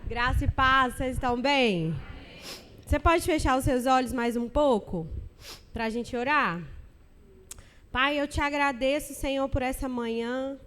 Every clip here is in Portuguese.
Graça e paz, vocês estão bem? Você pode fechar os seus olhos mais um pouco para a gente orar? Pai, eu te agradeço, Senhor, por essa manhã.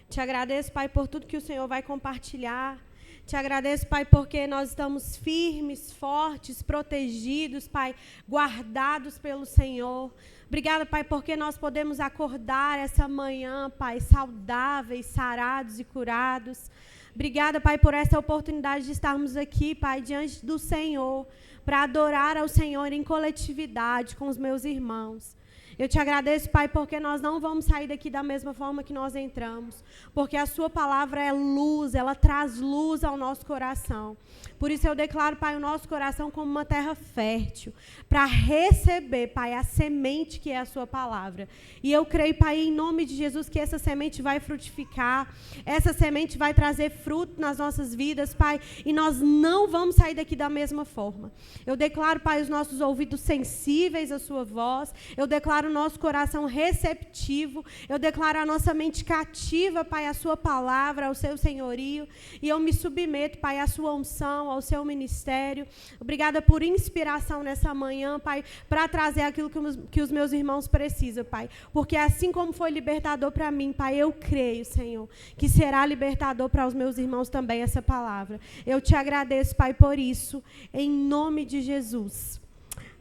Te agradeço, Pai, por tudo que o Senhor vai compartilhar. Te agradeço, Pai, porque nós estamos firmes, fortes, protegidos, Pai, guardados pelo Senhor. Obrigada, Pai, porque nós podemos acordar essa manhã, Pai, saudáveis, sarados e curados. Obrigada, Pai, por essa oportunidade de estarmos aqui, Pai, diante do Senhor, para adorar ao Senhor em coletividade com os meus irmãos. Eu te agradeço, Pai, porque nós não vamos sair daqui da mesma forma que nós entramos, porque a sua palavra é luz, ela traz luz ao nosso coração. Por isso eu declaro, Pai, o nosso coração como uma terra fértil, para receber, Pai, a semente que é a sua palavra. E eu creio, Pai, em nome de Jesus, que essa semente vai frutificar, essa semente vai trazer fruto nas nossas vidas, Pai, e nós não vamos sair daqui da mesma forma. Eu declaro, Pai, os nossos ouvidos sensíveis à sua voz, eu declaro o nosso coração receptivo, eu declaro a nossa mente cativa, Pai, à sua palavra, ao seu senhorio, e eu me submeto, Pai, à sua unção, ao seu ministério. Obrigada por inspiração nessa manhã, Pai, para trazer aquilo que os meus irmãos precisam, Pai, porque assim como foi libertador para mim, Pai, eu creio, Senhor, que será libertador para os meus irmãos também essa palavra. Eu te agradeço, Pai, por isso, em nome de Jesus.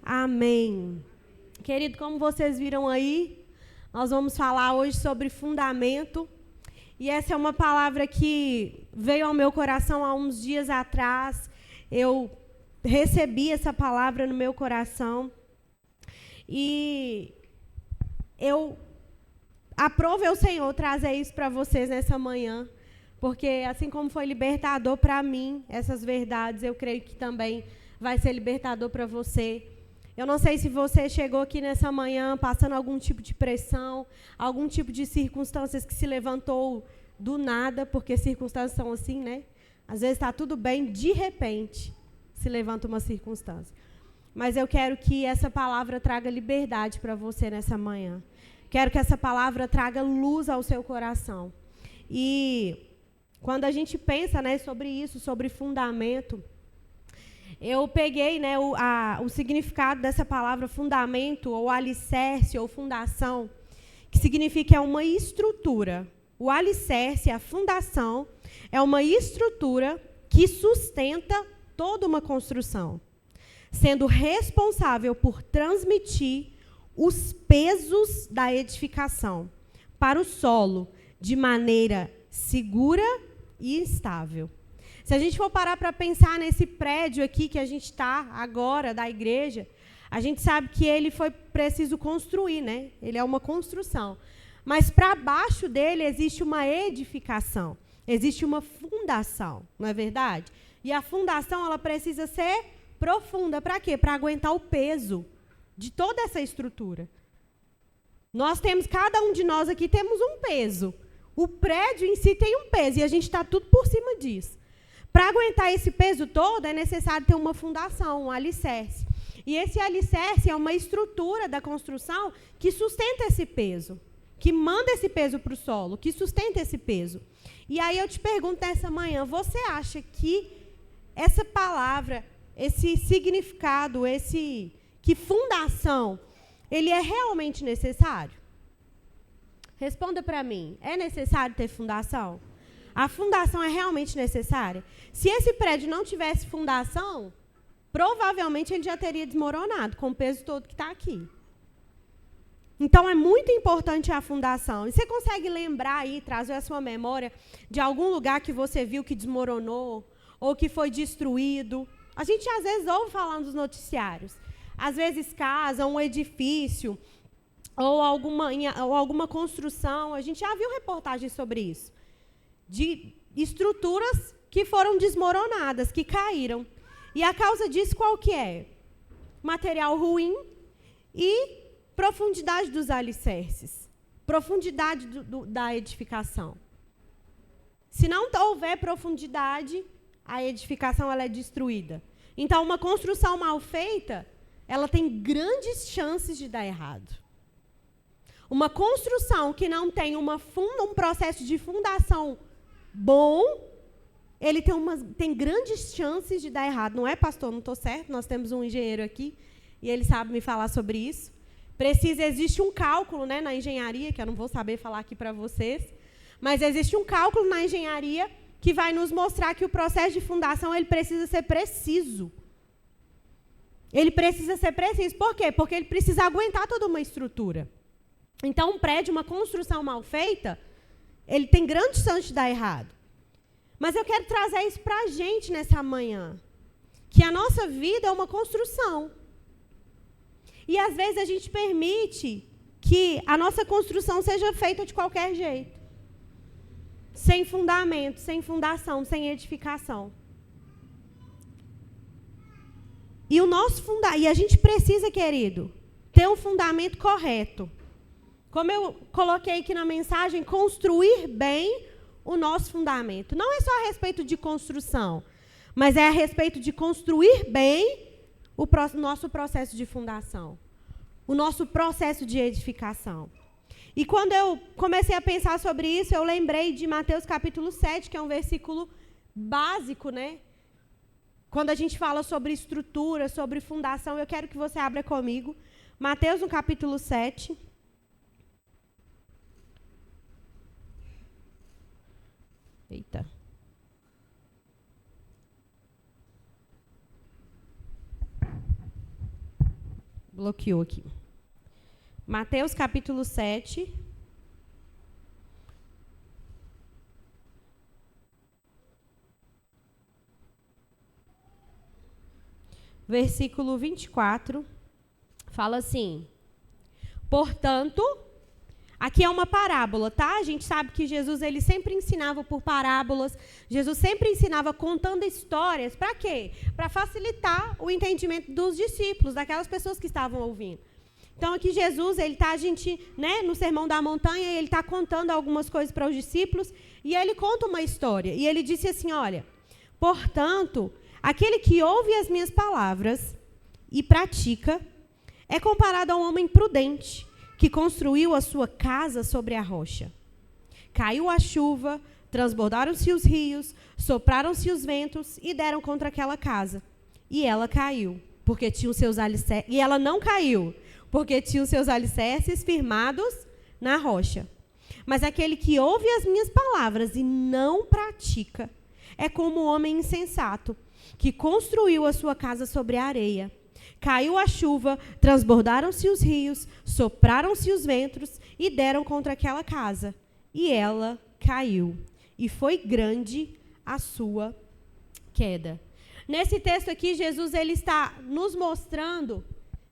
Amém. Querido, como vocês viram aí, nós vamos falar hoje sobre fundamento. E essa é uma palavra que veio ao meu coração há uns dias atrás. Eu recebi essa palavra no meu coração. E eu aprovo ao Senhor trazer isso para vocês nessa manhã. Porque assim como foi libertador para mim, essas verdades, eu creio que também vai ser libertador para você. Eu não sei se você chegou aqui nessa manhã passando algum tipo de pressão, algum tipo de circunstâncias que se levantou do nada, porque circunstâncias são assim, né? Às vezes está tudo bem, de repente se levanta uma circunstância. Mas eu quero que essa palavra traga liberdade para você nessa manhã. Quero que essa palavra traga luz ao seu coração. E quando a gente pensa, né, sobre isso, sobre fundamento, eu peguei, né, o significado dessa palavra fundamento, ou alicerce, ou fundação, que significa uma estrutura. O alicerce, a fundação, é uma estrutura que sustenta toda uma construção, sendo responsável por transmitir os pesos da edificação para o solo de maneira segura e estável. Se a gente for parar para pensar nesse prédio aqui que a gente está agora, da igreja, a gente sabe que ele foi preciso construir, né? Ele é uma construção. Mas para baixo dele existe uma edificação, existe uma fundação, não é verdade? E a fundação ela precisa ser profunda. Para quê? Para aguentar o peso de toda essa estrutura. Cada um de nós aqui temos um peso. O prédio em si tem um peso e a gente está tudo por cima disso. Para aguentar esse peso todo, é necessário ter uma fundação, um alicerce. E esse alicerce é uma estrutura da construção que sustenta esse peso, que manda esse peso para o solo, que sustenta esse peso. E aí eu te pergunto nessa manhã, você acha que essa palavra, esse significado, que fundação, ele é realmente necessário? Responda para mim, é necessário ter fundação? A fundação é realmente necessária? Se esse prédio não tivesse fundação, provavelmente ele já teria desmoronado com o peso todo que está aqui. Então, é muito importante a fundação. E você consegue lembrar aí, trazer a sua memória de algum lugar que você viu que desmoronou ou que foi destruído? A gente, às vezes, ouve falar nos noticiários. Às vezes, casa, um edifício ou alguma construção. A gente já viu reportagens sobre isso. De estruturas que foram desmoronadas, que caíram. E a causa disso qual que é? Material ruim e profundidade dos alicerces, profundidade da edificação. Se não houver profundidade, a edificação ela é destruída. Então, uma construção mal feita, ela tem grandes chances de dar errado. Uma construção que não tem um processo de fundação bom, ele tem grandes chances de dar errado. Não é, pastor? Não estou certo? Nós temos um engenheiro aqui e ele sabe me falar sobre isso. Existe um cálculo, né, na engenharia, que eu não vou saber falar aqui para vocês, mas existe um cálculo na engenharia que vai nos mostrar que o processo de fundação ele precisa ser preciso. Ele precisa ser preciso. Por quê? Porque ele precisa aguentar toda uma estrutura. Então, um prédio, uma construção mal feita, ele tem grande chance de dar errado. Mas eu quero trazer isso para a gente nessa manhã. Que a nossa vida é uma construção. E, às vezes, a gente permite que a nossa construção seja feita de qualquer jeito. Sem fundamento, sem fundação, sem edificação. E a gente precisa, querido, ter um fundamento correto. Como eu coloquei aqui na mensagem, construir bem o nosso fundamento. Não é só a respeito de construção, mas é a respeito de construir bem o nosso processo de fundação, o nosso processo de edificação. E quando eu comecei a pensar sobre isso, eu lembrei de Mateus capítulo 7, que é um versículo básico, né? Quando a gente fala sobre estrutura, sobre fundação, eu quero que você abra comigo. Mateus, no capítulo 7. Eita. Bloqueou aqui. Mateus, capítulo 7. Versículo 24, fala assim: portanto, aqui é uma parábola, tá? A gente sabe que Jesus ele sempre ensinava por parábolas, Jesus sempre ensinava contando histórias, para quê? Para facilitar o entendimento dos discípulos, daquelas pessoas que estavam ouvindo. Então, aqui Jesus, no Sermão da Montanha, ele está contando algumas coisas para os discípulos, e ele conta uma história, e ele disse assim, olha, portanto, aquele que ouve as minhas palavras e pratica é comparado a um homem prudente que construiu a sua casa sobre a rocha. Caiu a chuva, transbordaram-se os rios, sopraram-se os ventos e deram contra aquela casa. E ela caiu, porque tinha os seus alicerces. E ela não caiu, porque tinha os seus alicerces firmados na rocha. Mas aquele que ouve as minhas palavras e não pratica é como um homem insensato, que construiu a sua casa sobre a areia. Caiu a chuva, transbordaram-se os rios, sopraram-se os ventos e deram contra aquela casa. E ela caiu. E foi grande a sua queda. Nesse texto aqui, Jesus ele está nos mostrando,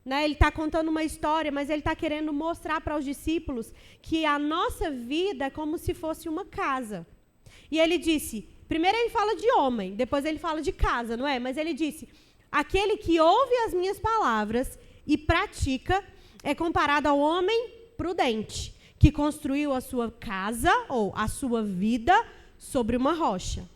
né, ele está contando uma história, mas ele está querendo mostrar para os discípulos que a nossa vida é como se fosse uma casa. E ele disse... Primeiro ele fala de homem, depois ele fala de casa, não é? Mas ele disse, aquele que ouve as minhas palavras e pratica é comparado ao homem prudente, que construiu a sua casa ou a sua vida sobre uma rocha.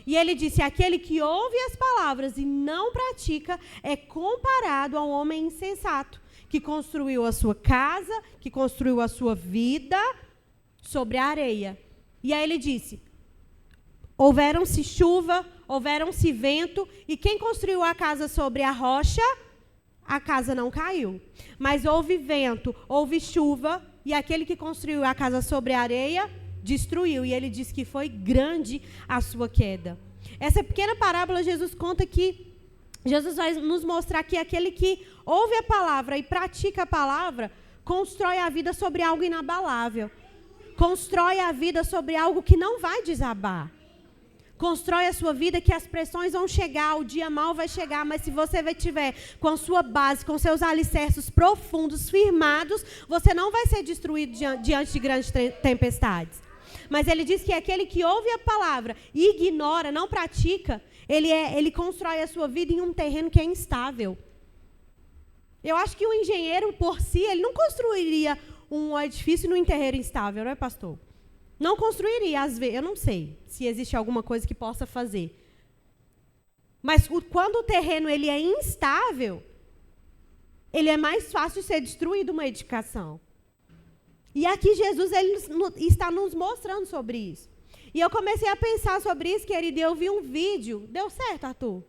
E ele disse, aquele que ouve as palavras e não pratica é comparado a um homem insensato, que construiu a sua casa, que construiu a sua vida sobre a areia. E aí ele disse... Houveram-se chuva, houveram-se vento, e quem construiu a casa sobre a rocha, a casa não caiu. Mas houve vento, houve chuva, e aquele que construiu a casa sobre a areia, destruiu. E ele diz que foi grande a sua queda. Essa pequena parábola, Jesus conta que, Jesus vai nos mostrar que aquele que ouve a palavra e pratica a palavra, constrói a vida sobre algo inabalável. Constrói a vida sobre algo que não vai desabar. Constrói a sua vida que as pressões vão chegar, o dia mal vai chegar, mas se você estiver com a sua base, com seus alicerces profundos, firmados, você não vai ser destruído diante de grandes tempestades. Mas ele diz que aquele que ouve a palavra e ignora, não pratica, ele constrói a sua vida em um terreno que é instável. Eu acho que o engenheiro, por si, ele não construiria um edifício num terreno instável, não é, pastor? Não construiria, às vezes, eu não sei se existe alguma coisa que possa fazer. Mas quando o terreno ele é instável, ele é mais fácil de ser destruído uma edificação. E aqui Jesus ele está nos mostrando sobre isso. E eu comecei a pensar sobre isso, querido, e eu vi um vídeo. Deu certo, Arthur?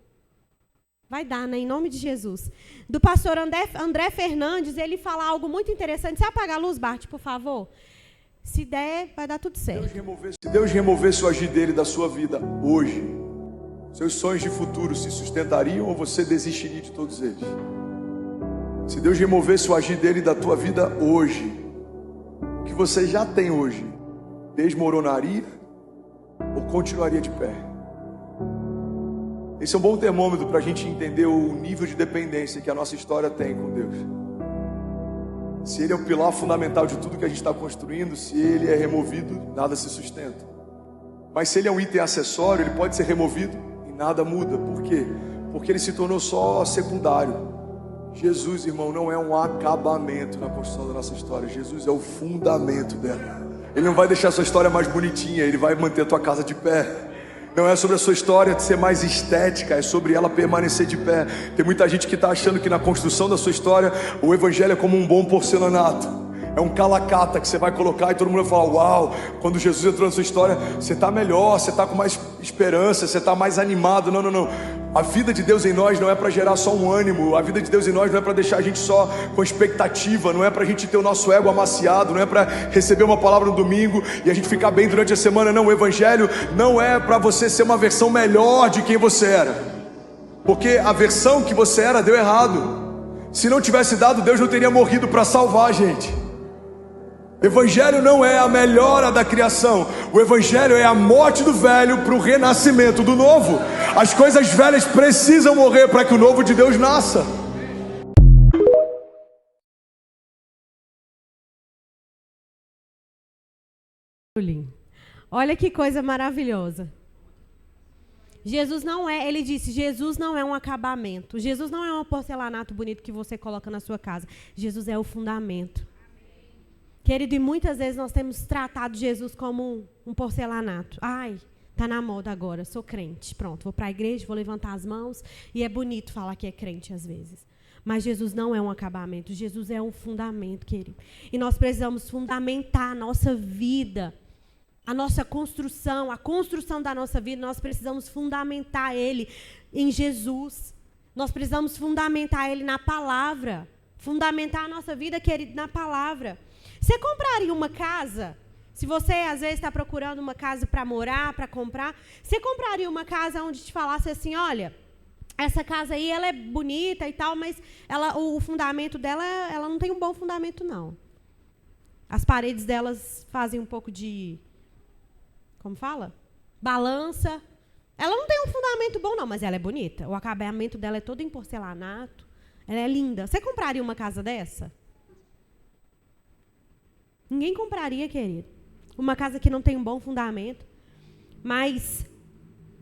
Vai dar, né? Em nome de Jesus. Do pastor André Fernandes, ele fala algo muito interessante. Você apaga a luz, Bart, por favor? Se der, vai dar tudo certo. Se Deus removesse o agir dele da sua vida hoje, seus sonhos de futuro se sustentariam ou você desistiria de todos eles? Se Deus removesse o agir dele da tua vida hoje, o que você já tem hoje, desmoronaria ou continuaria de pé? Esse é um bom termômetro para a gente entender o nível de dependência que a nossa história tem com Deus. Se Ele é o pilar fundamental de tudo que a gente está construindo, se Ele é removido, nada se sustenta. Mas se Ele é um item acessório, Ele pode ser removido e nada muda. Por quê? Porque Ele se tornou só secundário. Jesus, irmão, não é um acabamento na construção da nossa história. Jesus é o fundamento dela. Ele não vai deixar a sua história mais bonitinha, Ele vai manter a tua casa de pé. Não é sobre a sua história ser mais estética, é sobre ela permanecer de pé. Tem muita gente que está achando que na construção da sua história o evangelho é como um bom porcelanato. É um calacata que você vai colocar e todo mundo vai falar: uau, quando Jesus entrou na sua história, você está melhor, você está com mais esperança, você está mais animado. Não, não, não. A vida de Deus em nós não é para gerar só um ânimo. A vida de Deus em nós não é para deixar a gente só com expectativa. Não é para a gente ter o nosso ego amaciado. Não é para receber uma palavra no domingo e a gente ficar bem durante a semana. Não, o evangelho não é para você ser uma versão melhor de quem você era, porque a versão que você era deu errado. Se não tivesse dado, Deus não teria morrido para salvar a gente. Evangelho não é a melhora da criação. O evangelho é a morte do velho para o renascimento do novo. As coisas velhas precisam morrer para que o novo de Deus nasça. Olha que coisa maravilhosa. Jesus não é, ele disse, Jesus não é um acabamento. Jesus não é um porcelanato bonito que você coloca na sua casa. Jesus é o fundamento. Querido, e muitas vezes nós temos tratado Jesus como um porcelanato. Ai, tá na moda agora, sou crente. Pronto, vou para a igreja, vou levantar as mãos. E é bonito falar que é crente às vezes. Mas Jesus não é um acabamento, Jesus é um fundamento, querido. E nós precisamos fundamentar a nossa vida, a nossa construção, a construção da nossa vida. Nós precisamos fundamentar Ele em Jesus. Nós precisamos fundamentar Ele na palavra. Fundamentar a nossa vida, querido, na palavra. Você compraria uma casa? Se você, às vezes, está procurando uma casa para morar, para comprar, você compraria uma casa onde te falasse assim: olha, essa casa aí, ela é bonita e tal, mas o fundamento dela, ela não tem um bom fundamento, não. As paredes delas fazem um pouco de, como fala? Balança. Ela não tem um fundamento bom, não, mas ela é bonita. O acabamento dela é todo em porcelanato. Ela é linda. Você compraria uma casa dessa? Ninguém compraria, querido. Uma casa que não tem um bom fundamento. Mas,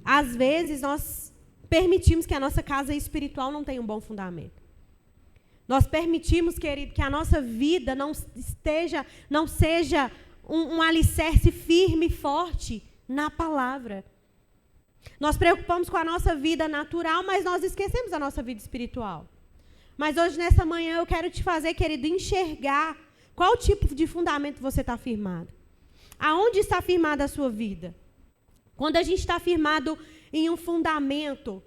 às vezes, nós permitimos que a nossa casa espiritual não tenha um bom fundamento. Nós permitimos, querido, que a nossa vida não seja um alicerce firme e forte na palavra. Nós preocupamos com a nossa vida natural, mas nós esquecemos a nossa vida espiritual. Mas hoje, nessa manhã, eu quero te fazer, querido, enxergar qual tipo de fundamento você está firmado. Aonde está firmada a sua vida? Quando a gente está firmado em um fundamento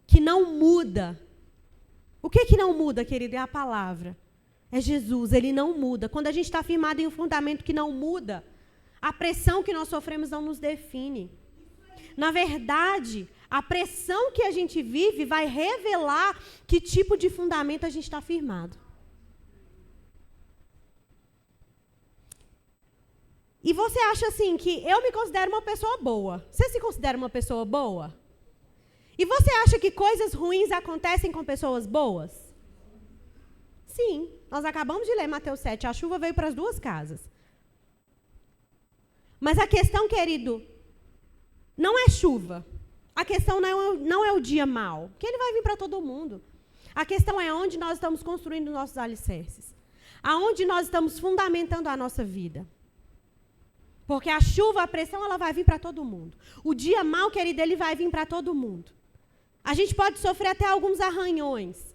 que não muda. O que não muda, querido? É a palavra. É Jesus, Ele não muda. Quando a gente está firmado em um fundamento que não muda, a pressão que nós sofremos não nos define. Na verdade, a pressão que a gente vive vai revelar que tipo de fundamento a gente está firmado. E você acha assim que eu me considero uma pessoa boa. Você se considera uma pessoa boa? E você acha que coisas ruins acontecem com pessoas boas? Sim. Nós acabamos de ler Mateus 7. A chuva veio para as duas casas. Mas a questão, querido, não é chuva. A questão não é o dia mau, que ele vai vir para todo mundo. A questão é onde nós estamos construindo nossos alicerces. Aonde nós estamos fundamentando a nossa vida. Porque a chuva, a pressão, ela vai vir para todo mundo. O dia mau, querido, ele vai vir para todo mundo. A gente pode sofrer até alguns arranhões.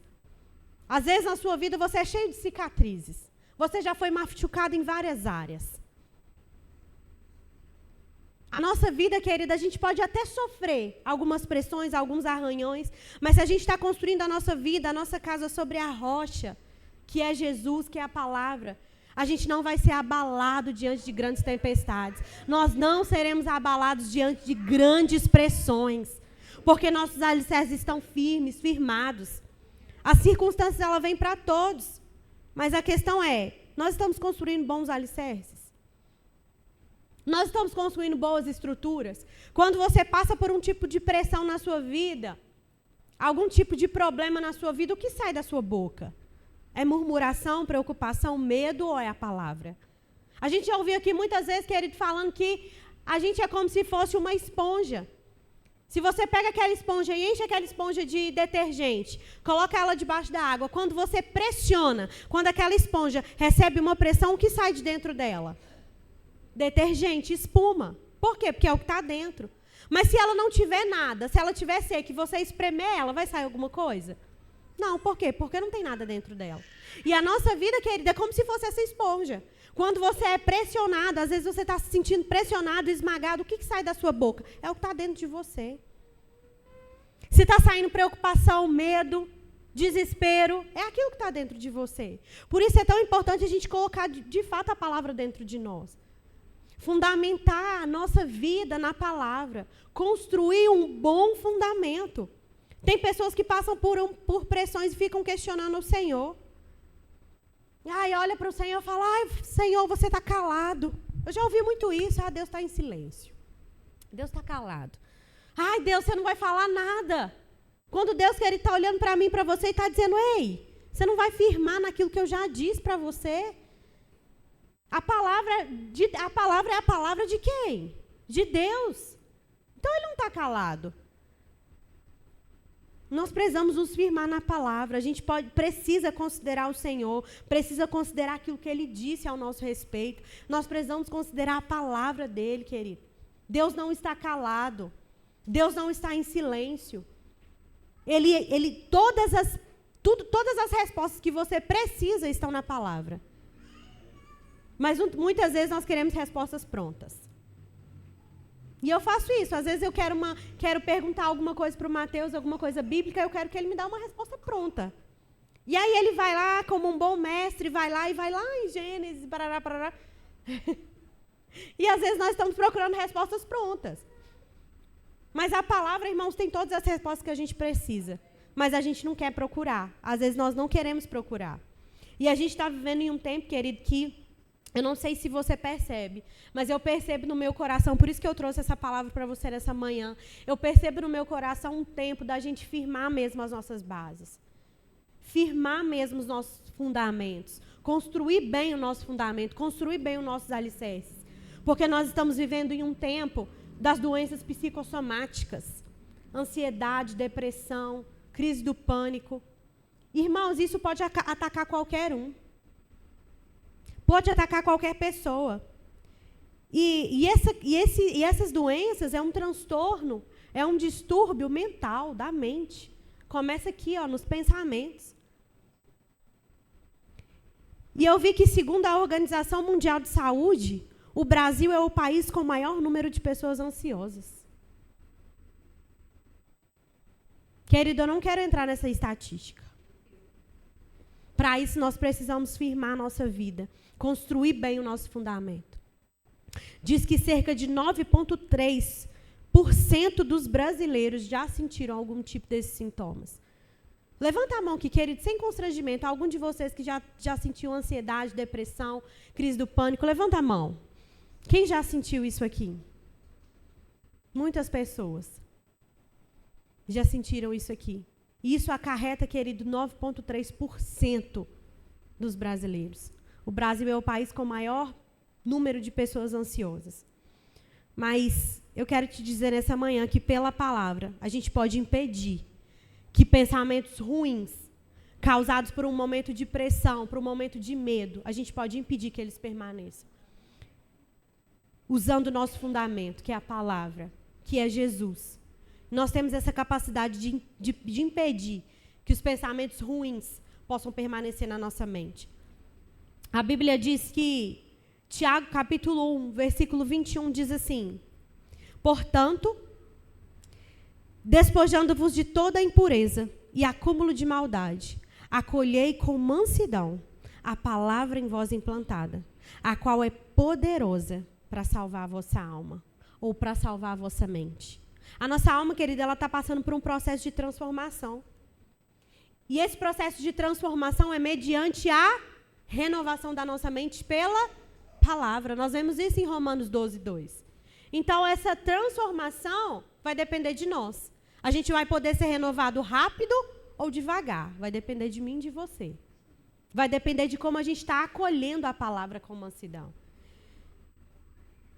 Às vezes, na sua vida, você é cheio de cicatrizes. Você já foi machucado em várias áreas. A nossa vida, querida, a gente pode até sofrer algumas pressões, alguns arranhões, mas se a gente está construindo a nossa vida, a nossa casa sobre a rocha, que é Jesus, que é a palavra, a gente não vai ser abalado diante de grandes tempestades. Nós não seremos abalados diante de grandes pressões, porque nossos alicerces estão firmes, firmados. As circunstâncias, ela vem para todos, mas a questão é, nós estamos construindo bons alicerces? Nós estamos construindo boas estruturas? Quando você passa por um tipo de pressão na sua vida, algum tipo de problema na sua vida, o que sai da sua boca? É murmuração, preocupação, medo ou é a palavra? A gente já ouviu aqui muitas vezes, querido, falando que a gente é como se fosse uma esponja. Se você pega aquela esponja e enche aquela esponja de detergente, coloca ela debaixo da água, quando você pressiona, quando aquela esponja recebe uma pressão, o que sai de dentro dela? Detergente, espuma. Por quê? Porque é o que está dentro. Mas se ela não tiver nada, se ela tiver seca e você espremer ela, vai sair alguma coisa? Não, por quê? Porque não tem nada dentro dela. E a nossa vida, querida, é como se fosse essa esponja. Quando você é pressionado, às vezes você está se sentindo pressionado, esmagado, o que sai da sua boca? É o que está dentro de você. Se está saindo preocupação, medo, desespero, é aquilo que está dentro de você. Por isso é tão importante a gente colocar, de fato, a palavra dentro de nós. Fundamentar a nossa vida na palavra. Construir um bom fundamento. Tem pessoas que passam por pressões e ficam questionando o Senhor. Ai, olha para o Senhor e fala, ai, Senhor, você está calado. Eu já ouvi muito isso. Ah, Deus está em silêncio. Deus está calado. Ai, Deus, você não vai falar nada. Quando Deus quer estar olhando para mim, para você, e está dizendo, ei, você não vai firmar naquilo que eu já disse para você? A palavra é a palavra de quem? De Deus. Então, Ele não está calado. Nós precisamos nos firmar na palavra. A gente precisa considerar o Senhor, precisa considerar aquilo que Ele disse ao nosso respeito. Nós precisamos considerar a palavra dEle, querido. Deus não está calado. Deus não está em silêncio. Todas as respostas que você precisa estão na palavra. Mas muitas vezes nós queremos respostas prontas. E eu faço isso. Às vezes eu quero perguntar alguma coisa para o Mateus, alguma coisa bíblica, eu quero que ele me dê uma resposta pronta. E aí ele vai lá, como um bom mestre, vai lá em Gênesis, parará, parará. E às vezes nós estamos procurando respostas prontas. Mas a palavra, irmãos, tem todas as respostas que a gente precisa. Mas a gente não quer procurar. Às vezes nós não queremos procurar. E a gente está vivendo em um tempo, querido, que eu não sei se você percebe, mas eu percebo no meu coração, por isso que eu trouxe essa palavra para você nessa manhã, eu percebo no meu coração um tempo da gente firmar mesmo as nossas bases. Firmar mesmo os nossos fundamentos. Construir bem o nosso fundamento, construir bem os nossos alicerces. Porque nós estamos vivendo em um tempo das doenças psicossomáticas. Ansiedade, depressão, crise do pânico. Irmãos, isso pode atacar qualquer um. Pode atacar qualquer pessoa. E essas doenças é um transtorno, é um distúrbio mental da mente. Começa aqui, nos pensamentos. E eu vi que, segundo a Organização Mundial de Saúde, o Brasil é o país com o maior número de pessoas ansiosas. Querido, eu não quero entrar nessa estatística. Para isso, nós precisamos firmar a nossa vida, construir bem o nosso fundamento. Diz que cerca de 9,3% dos brasileiros já sentiram algum tipo desses sintomas. Levanta a mão aqui, querido, sem constrangimento. Algum de vocês que já sentiu ansiedade, depressão, crise do pânico, levanta a mão. Quem já sentiu isso aqui? Muitas pessoas já sentiram isso aqui. E isso acarreta, querido, 9,3% dos brasileiros. O Brasil é o país com o maior número de pessoas ansiosas. Mas eu quero te dizer nessa manhã que, pela palavra, a gente pode impedir que pensamentos ruins, causados por um momento de pressão, por um momento de medo, a gente pode impedir que eles permaneçam. Usando o nosso fundamento, que é a palavra, que é Jesus. Nós temos essa capacidade de impedir que os pensamentos ruins possam permanecer na nossa mente. A Bíblia diz que, Tiago, capítulo 1, versículo 21, diz assim: Portanto, despojando-vos de toda a impureza e acúmulo de maldade, acolhei com mansidão a palavra em vós implantada, a qual é poderosa para salvar a vossa alma, ou para salvar a vossa mente. A nossa alma, querida, ela está passando por um processo de transformação. E esse processo de transformação é mediante a renovação da nossa mente pela palavra. Nós vemos isso em Romanos 12, 2. Então, essa transformação vai depender de nós. A gente vai poder ser renovado rápido ou devagar. Vai depender de mim e de você. Vai depender de como a gente está acolhendo a palavra com mansidão.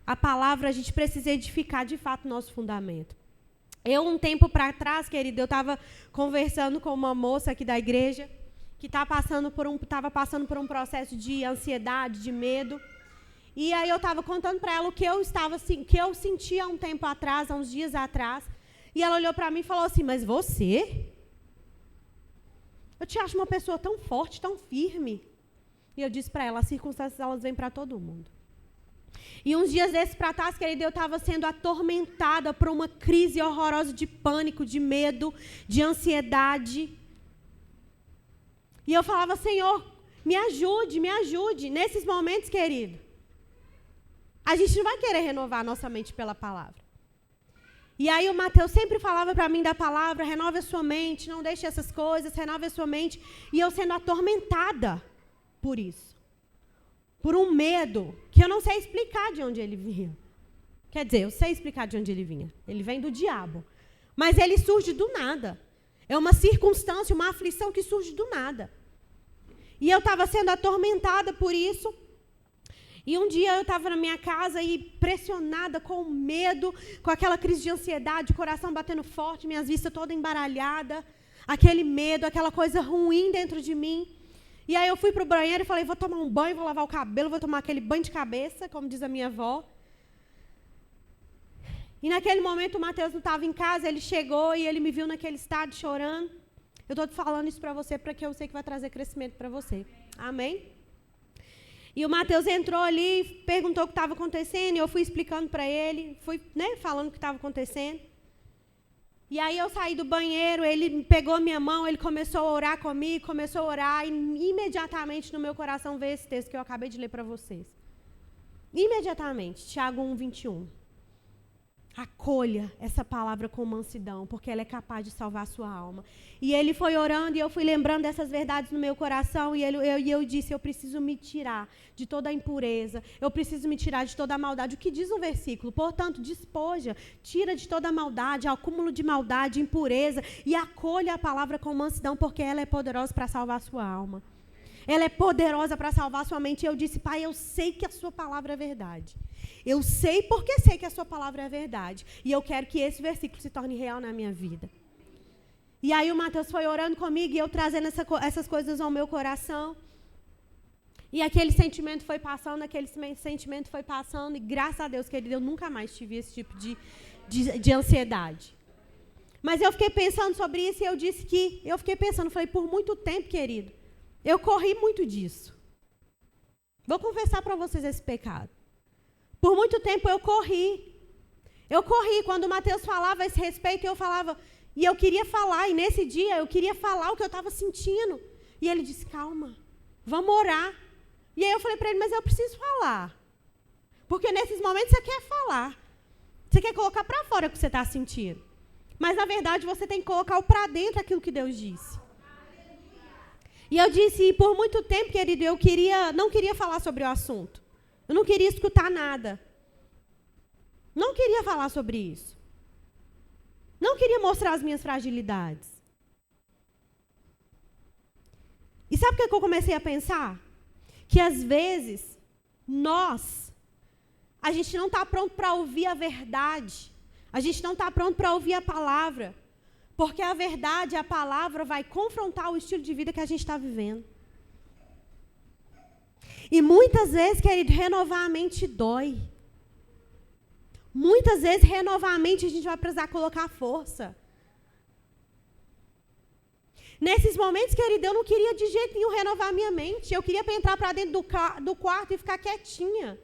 A palavra, a gente precisa edificar, de fato, o nosso fundamento. Um tempo para trás, querido, eu estava conversando com uma moça aqui da igreja que estava passando por um processo de ansiedade, de medo. E aí eu estava contando para ela o que eu sentia há um tempo atrás, há uns dias atrás. E ela olhou para mim e falou assim, mas você? Eu te acho uma pessoa tão forte, tão firme. E eu disse para ela, as circunstâncias elas vêm para todo mundo. E uns dias desses para trás, querida, eu estava sendo atormentada por uma crise horrorosa de pânico, de medo, de ansiedade. E eu falava, Senhor, me ajude, me ajude. Nesses momentos, querido, a gente não vai querer renovar a nossa mente pela palavra. E aí o Mateus sempre falava para mim da palavra, renove a sua mente, não deixe essas coisas, renove a sua mente. E eu sendo atormentada por isso. Por um medo que eu não sei explicar de onde ele vinha. Quer dizer, eu sei explicar de onde ele vinha. Ele vem do diabo. Mas ele surge do nada. É uma circunstância, uma aflição que surge do nada. E eu estava sendo atormentada por isso. E um dia eu estava na minha casa e pressionada com medo, com aquela crise de ansiedade, coração batendo forte, minhas vistas todas embaralhadas, aquele medo, aquela coisa ruim dentro de mim. E aí eu fui para o banheiro e falei, vou tomar um banho, vou lavar o cabelo, vou tomar aquele banho de cabeça, como diz a minha avó. E naquele momento o Mateus não estava em casa, ele chegou e ele me viu naquele estado chorando. Eu estou falando isso para você, porque eu sei que vai trazer crescimento para você. Amém? E o Mateus entrou ali, perguntou o que estava acontecendo, e eu fui explicando para ele, fui falando o que estava acontecendo. E aí eu saí do banheiro, ele pegou minha mão, ele começou a orar comigo, começou a orar, e imediatamente no meu coração veio esse texto que eu acabei de ler para vocês. Imediatamente, Tiago 1, 21. Acolha essa palavra com mansidão, porque ela é capaz de salvar a sua alma. E ele foi orando e eu fui lembrando dessas verdades no meu coração e eu disse, eu preciso me tirar de toda a impureza, eu preciso me tirar de toda a maldade. O que diz o versículo? Portanto, despoja, tira de toda a maldade, acúmulo de maldade, impureza e acolha a palavra com mansidão, porque ela é poderosa para salvar a sua alma. Ela é poderosa para salvar a sua mente. E eu disse, Pai, eu sei que a sua palavra é verdade. Eu sei porque sei que a sua palavra é verdade. E eu quero que esse versículo se torne real na minha vida. E aí o Mateus foi orando comigo e eu trazendo essas coisas ao meu coração. E aquele sentimento foi passando, e graças a Deus, querido, eu nunca mais tive esse tipo de ansiedade. Mas eu fiquei pensando sobre isso e eu fiquei pensando, falei, por muito tempo, querido, eu corri muito disso. Vou confessar para vocês esse pecado. Por muito tempo eu corri. Quando o Mateus falava a esse respeito, eu falava, e eu queria falar, e nesse dia eu queria falar o que eu estava sentindo. E ele disse, calma, vamos orar. E aí eu falei para ele, mas eu preciso falar. Porque nesses momentos você quer falar. Você quer colocar para fora o que você está sentindo. Mas na verdade você tem que colocar para dentro aquilo que Deus disse. E eu disse, e por muito tempo, querido, eu não queria falar sobre o assunto. Eu não queria escutar nada. Não queria falar sobre isso. Não queria mostrar as minhas fragilidades. E sabe o que eu comecei a pensar? Que às vezes, a gente não está pronto para ouvir a verdade. A gente não está pronto para ouvir a palavra. Porque a verdade, a palavra, vai confrontar o estilo de vida que a gente está vivendo. E muitas vezes, querido, renovar a mente dói. Muitas vezes, renovar a mente, a gente vai precisar colocar força. Nesses momentos, querido, eu não queria de jeito nenhum renovar a minha mente. Eu queria entrar para dentro do quarto e ficar quietinha.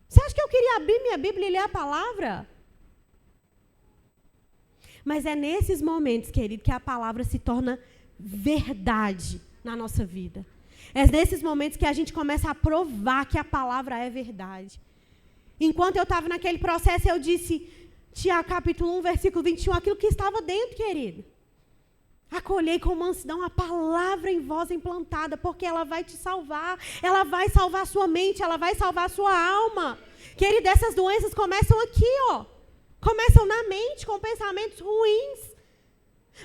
Você acha que eu queria abrir minha Bíblia e ler a palavra. Mas é nesses momentos, querido, que a palavra se torna verdade na nossa vida. É nesses momentos que a gente começa a provar que a palavra é verdade. Enquanto eu estava naquele processo, eu disse, Tiago capítulo 1, versículo 21, aquilo que estava dentro, querido. Acolhei com mansidão a palavra em vós implantada, porque ela vai te salvar. Ela vai salvar a sua mente, ela vai salvar a sua alma. Querido, essas doenças começam aqui, ó. Começam na mente, com pensamentos ruins.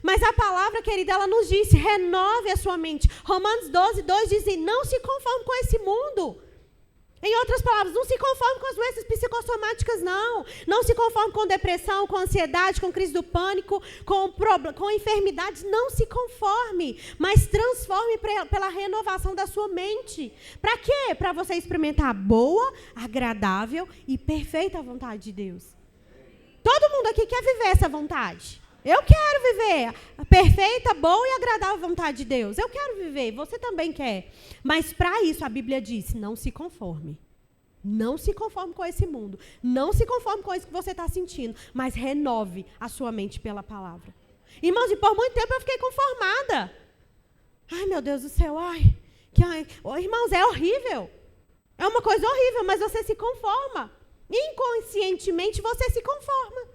Mas a palavra, querida, ela nos disse, renove a sua mente. Romanos 12, 2 diz, não se conforme com esse mundo. Em outras palavras, não se conforme com as doenças psicossomáticas, não. Não se conforme com depressão, com ansiedade, com crise do pânico, com enfermidades. Não se conforme, mas transforme pela renovação da sua mente. Para quê? Para você experimentar a boa, agradável e perfeita vontade de Deus. Todo mundo aqui quer viver essa vontade. Eu quero viver a perfeita, boa e agradável vontade de Deus. Eu quero viver, você também quer. Mas para isso a Bíblia diz, não se conforme. Não se conforme com esse mundo. Não se conforme com isso que você está sentindo. Mas renove a sua mente pela palavra. Irmãos, e por muito tempo eu fiquei conformada. Ai, meu Deus do céu, irmãos, é horrível. É uma coisa horrível, mas você se conforma. Inconscientemente você se conforma.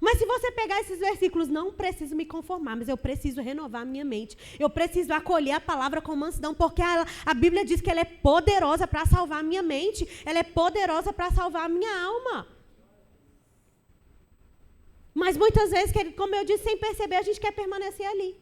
Mas se você pegar esses versículos, não preciso me conformar, mas eu preciso renovar a minha mente. Eu preciso acolher a palavra com mansidão, porque a Bíblia diz que ela é poderosa para salvar a minha mente. Ela é poderosa para salvar a minha alma. Mas muitas vezes, como eu disse, sem perceber, a gente quer permanecer ali.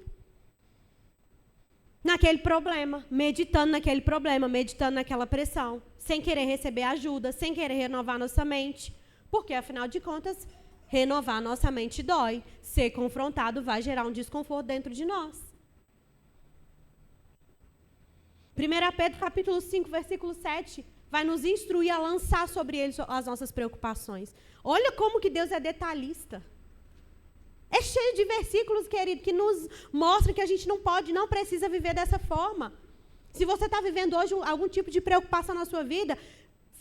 Naquele problema, meditando naquele problema, meditando naquela pressão, sem querer receber ajuda, sem querer renovar nossa mente. Porque, afinal de contas, renovar nossa mente dói. Ser confrontado vai gerar um desconforto dentro de nós. 1 Pedro capítulo 5, versículo 7, vai nos instruir a lançar sobre ele as nossas preocupações. Olha como que Deus é detalhista. É cheio de versículos, querido, que nos mostram que a gente não pode, não precisa viver dessa forma. Se você está vivendo hoje algum tipo de preocupação na sua vida,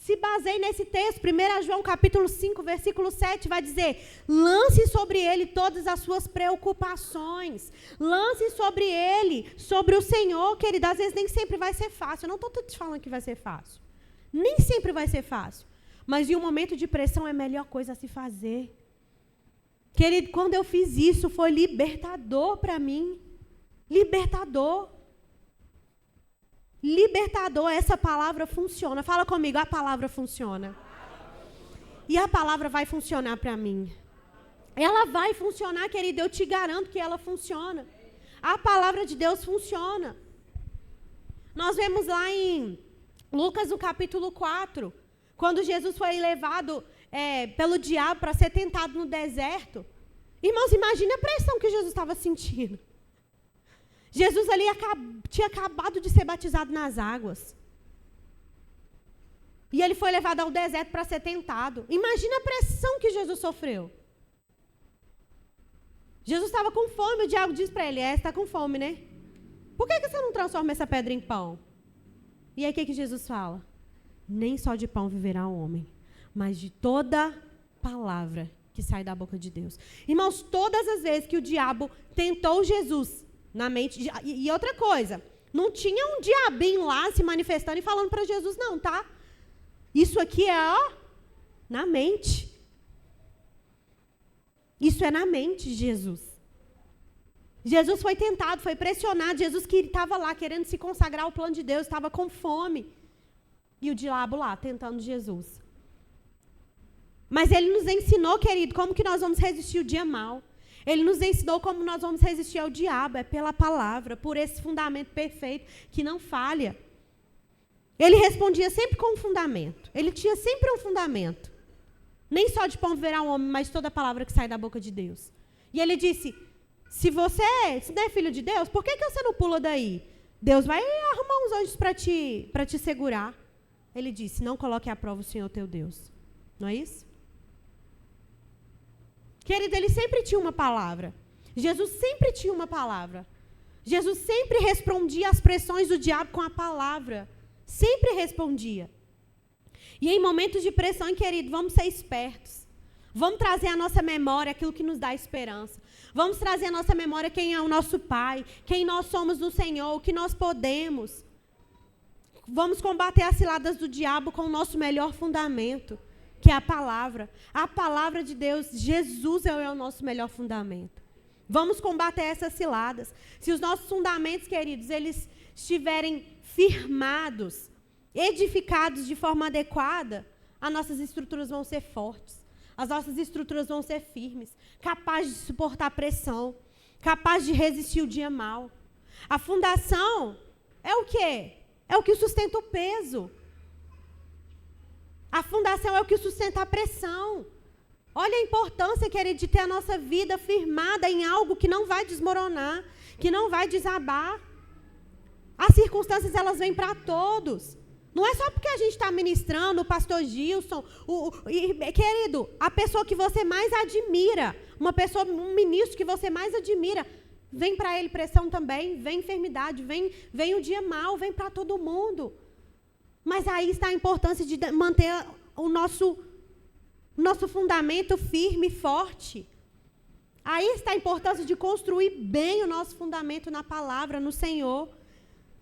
se baseie nesse texto. 1 João capítulo 5, versículo 7, vai dizer, lance sobre ele todas as suas preocupações. Lance sobre ele, sobre o Senhor, querido. Às vezes nem sempre vai ser fácil. Eu não estou te falando que vai ser fácil. Nem sempre vai ser fácil. Mas em um momento de pressão é a melhor coisa a se fazer. Querido, quando eu fiz isso, foi libertador para mim. Libertador. Libertador, essa palavra funciona. Fala comigo, a palavra funciona. E a palavra vai funcionar para mim. Ela vai funcionar, querido, eu te garanto que ela funciona. A palavra de Deus funciona. Nós vemos lá em Lucas, no capítulo 4, quando Jesus foi levado pelo diabo para ser tentado no deserto. Irmãos, imagine a pressão que Jesus estava sentindo. Jesus ali tinha acabado de ser batizado nas águas. E ele foi levado ao deserto para ser tentado. Imagina a pressão que Jesus sofreu. Jesus estava com fome, o diabo disse para ele, você está com fome, né? Por que você não transforma essa pedra em pão? E aí o que Jesus fala? Nem só de pão viverá o homem, mas de toda palavra que sai da boca de Deus. Irmãos, todas as vezes que o diabo tentou Jesus na mente... E outra coisa, não tinha um diabinho lá se manifestando e falando para Jesus, não, tá? Isso aqui é, na mente. Isso é na mente de Jesus. Jesus foi tentado, foi pressionado. Jesus que estava lá querendo se consagrar ao plano de Deus, estava com fome. E o diabo lá, tentando Jesus. Mas ele nos ensinou, querido, como que nós vamos resistir o dia mal. Ele nos ensinou como nós vamos resistir ao diabo. É pela palavra, por esse fundamento perfeito que não falha. Ele respondia sempre com um fundamento. Ele tinha sempre um fundamento. Nem só de pão viverá o homem, mas toda a palavra que sai da boca de Deus. E ele disse, se não é filho de Deus, por que você não pula daí? Deus vai arrumar uns anjos para te segurar. Ele disse, não coloque à prova o Senhor teu Deus. Não é isso? Querido, ele sempre tinha uma palavra. Jesus sempre tinha uma palavra. Jesus sempre respondia às pressões do diabo com a palavra. Sempre respondia. E em momentos de pressão, querido, vamos ser espertos. Vamos trazer à nossa memória aquilo que nos dá esperança. Vamos trazer à nossa memória quem é o nosso Pai, quem nós somos no Senhor, o que nós podemos. Vamos combater as ciladas do diabo com o nosso melhor fundamento, que é a palavra. A palavra de Deus, Jesus é o nosso melhor fundamento. Vamos combater essas ciladas. Se os nossos fundamentos, queridos, eles estiverem firmados, edificados de forma adequada, as nossas estruturas vão ser fortes. As nossas estruturas vão ser firmes, capazes de suportar pressão, capazes de resistir o dia mau. A fundação é o quê? É o que sustenta o peso. A fundação é o que sustenta a pressão. Olha a importância, querido, de ter a nossa vida firmada em algo que não vai desmoronar, que não vai desabar. As circunstâncias, elas vêm para todos. Não é só porque a gente está ministrando, o pastor Gilson, querido, a pessoa que você mais admira, um ministro que você mais admira, vem para ele pressão também, vem enfermidade, vem o dia mau, vem para todo mundo. Mas aí está a importância de manter o nosso fundamento firme e forte. Aí está a importância de construir bem o nosso fundamento na palavra, no Senhor.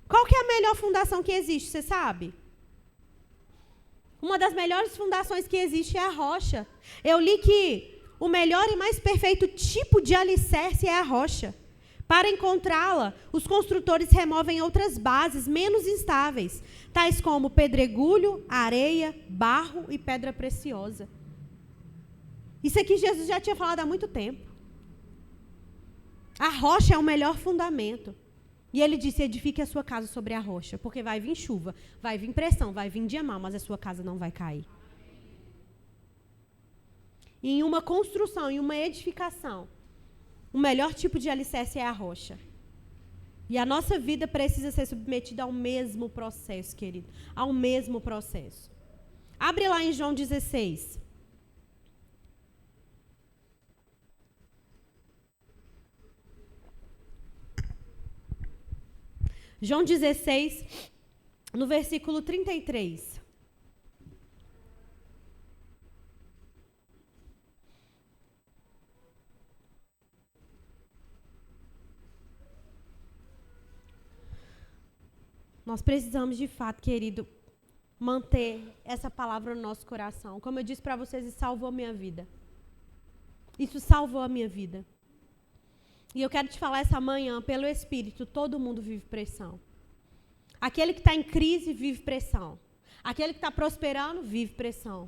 Qual que é a melhor fundação que existe, você sabe? Uma das melhores fundações que existe é a rocha. Eu li que o melhor e mais perfeito tipo de alicerce é a rocha. Para encontrá-la, os construtores removem outras bases menos instáveis, tais como pedregulho, areia, barro e pedra preciosa. Isso aqui Jesus já tinha falado há muito tempo. A rocha é o melhor fundamento. E ele disse, edifique a sua casa sobre a rocha, porque vai vir chuva, vai vir pressão, vai vir dia mau, mas a sua casa não vai cair. E em uma construção, em uma edificação, o melhor tipo de alicerce é a rocha. E a nossa vida precisa ser submetida ao mesmo processo, querido. Ao mesmo processo. Abre lá em João 16. João 16, no versículo 33. Nós precisamos, de fato, querido, manter essa palavra no nosso coração. Como eu disse para vocês, isso salvou a minha vida. Isso salvou a minha vida. E eu quero te falar essa manhã, pelo Espírito, todo mundo vive pressão. Aquele que está em crise, vive pressão. Aquele que está prosperando, vive pressão.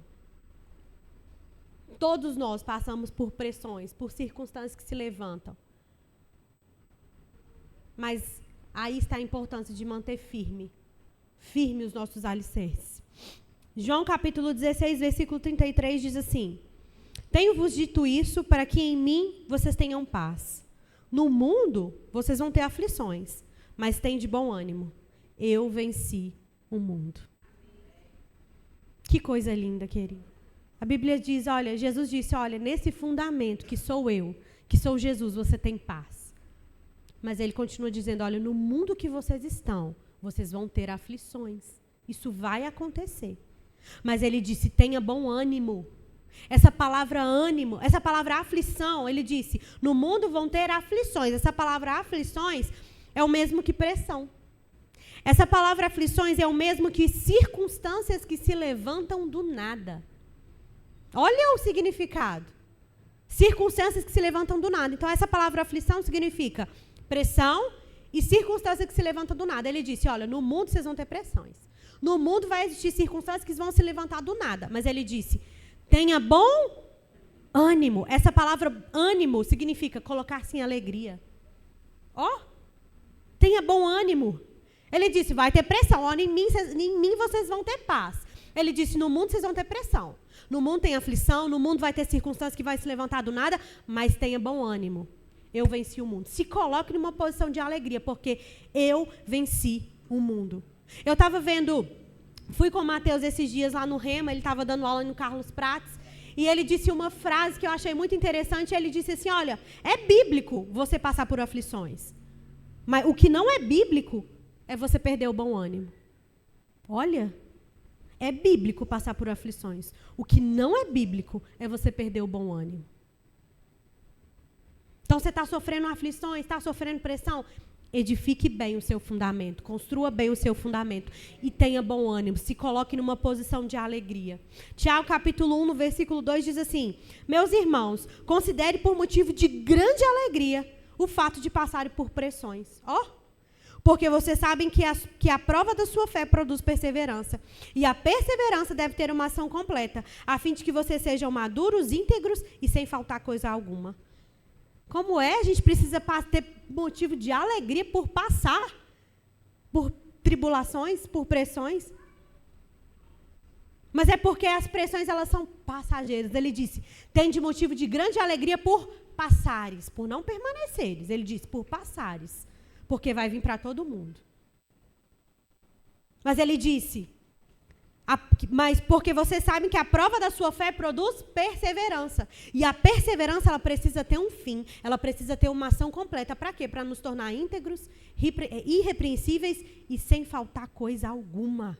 Todos nós passamos por pressões, por circunstâncias que se levantam. Mas aí está a importância de manter firme os nossos alicerces. João capítulo 16, versículo 33 diz assim: Tenho-vos dito isso para que em mim vocês tenham paz. No mundo vocês vão ter aflições, mas tende bom ânimo. Eu venci o mundo. Que coisa linda, querido. A Bíblia diz, olha, Jesus disse, olha, nesse fundamento que sou eu, que sou Jesus, você tem paz. Mas ele continua dizendo, olha, no mundo que vocês estão, vocês vão ter aflições. Isso vai acontecer. Mas ele disse, tenha bom ânimo. Essa palavra ânimo, essa palavra aflição, ele disse, no mundo vão ter aflições. Essa palavra aflições é o mesmo que pressão. Essa palavra aflições é o mesmo que circunstâncias que se levantam do nada. Olha o significado. Circunstâncias que se levantam do nada. Então, essa palavra aflição significa pressão e circunstâncias que se levantam do nada. Ele disse, olha, no mundo vocês vão ter pressões. No mundo vai existir circunstâncias que vão se levantar do nada. Mas ele disse, tenha bom ânimo. Essa palavra ânimo significa colocar-se em alegria. Tenha bom ânimo. Ele disse, vai ter pressão. Em mim vocês vão ter paz. Ele disse, no mundo vocês vão ter pressão. No mundo tem aflição, no mundo vai ter circunstâncias que vai se levantar do nada, mas tenha bom ânimo. Eu venci o mundo. Se coloque numa posição de alegria, porque eu venci o mundo. Eu estava fui com o Mateus esses dias lá no Rema, ele estava dando aula no Carlos Prates, e ele disse uma frase que eu achei muito interessante, ele disse assim, olha, é bíblico você passar por aflições, mas o que não é bíblico é você perder o bom ânimo. Olha, É bíblico passar por aflições. O que não é bíblico é você perder o bom ânimo. Então, você está sofrendo aflições, está sofrendo pressão? Edifique bem o seu fundamento, construa bem o seu fundamento e tenha bom ânimo, se coloque numa posição de alegria. Tiago capítulo 1, no versículo 2 diz assim: meus irmãos, considere por motivo de grande alegria o fato de passarem por pressões. Porque vocês sabem que a prova da sua fé produz perseverança. E a perseverança deve ter uma ação completa, a fim de que vocês sejam maduros, íntegros e sem faltar coisa alguma. Como a gente precisa ter motivo de alegria por passar por tribulações, por pressões? Mas é porque as pressões, elas são passageiras. Ele disse, tem de motivo de grande alegria por passares, por não permaneceres. Ele disse, por passares, porque vai vir para todo mundo. Mas ele disse, mas porque vocês sabem que a prova da sua fé produz perseverança. E a perseverança, ela precisa ter um fim. Ela precisa ter uma ação completa. Para quê? Para nos tornar íntegros, irrepreensíveis e sem faltar coisa alguma.